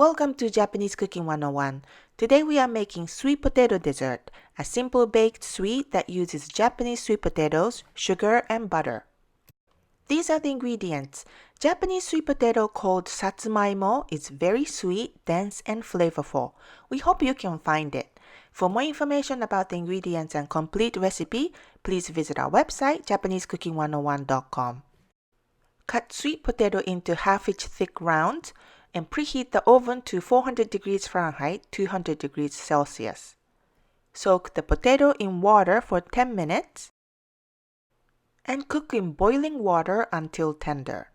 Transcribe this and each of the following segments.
Welcome to Japanese Cooking 101. Today we are making sweet potato dessert, a simple baked sweet that uses Japanese sweet potatoes, sugar, and butter. These are the ingredients. Japanese sweet potato called satsumaimo is very sweet, dense, and flavorful. We hope you can find it. For more information about the ingredients and complete recipe, please visit our website, japanesecooking101.com. Cut sweet potato into half-inch thick rounds and preheat the oven to 400 degrees Fahrenheit, 200 degrees Celsius. Soak the potato in water for 10 minutes and cook in boiling water until tender.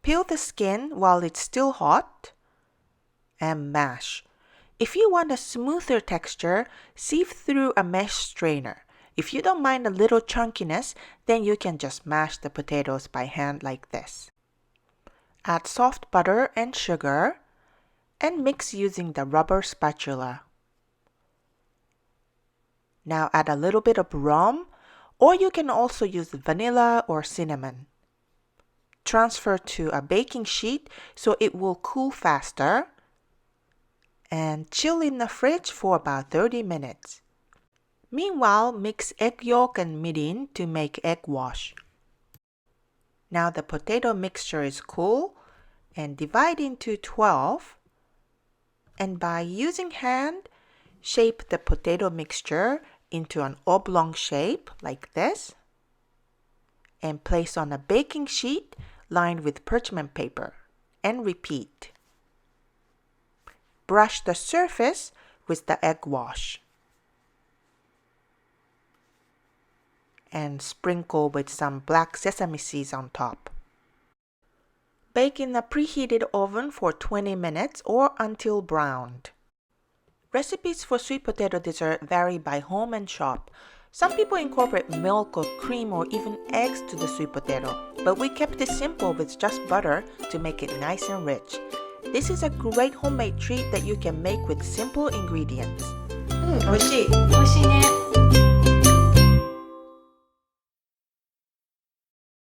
Peel the skin while it's still hot and mash. If you want a smoother texture, sieve through a mesh strainer. If you don't mind a little chunkiness, then you can just mash the potatoes by hand like this. Add soft butter and sugar and mix using the rubber spatula. Now add a little bit of rum, or you can also use vanilla or cinnamon. Transfer to a baking sheet so it will cool faster and chill in the fridge for about 30 minutes. Meanwhile, mix egg yolk and mirin to make egg wash. Now the potato mixture is cool and divide into 12, and by using hand, shape the potato mixture into an oblong shape like this and place on a baking sheet lined with parchment paper and repeat. Brush the surface with the egg wash and sprinkle with some black sesame seeds on top. Bake in a preheated oven for 20 minutes or until browned. Recipes for sweet potato dessert vary by home and shop. Some people incorporate milk or cream or even eggs to the sweet potato, but we kept it simple with just butter to make it nice and rich. This is a great homemade treat that you can make with simple ingredients. 美味しい。美味しいね。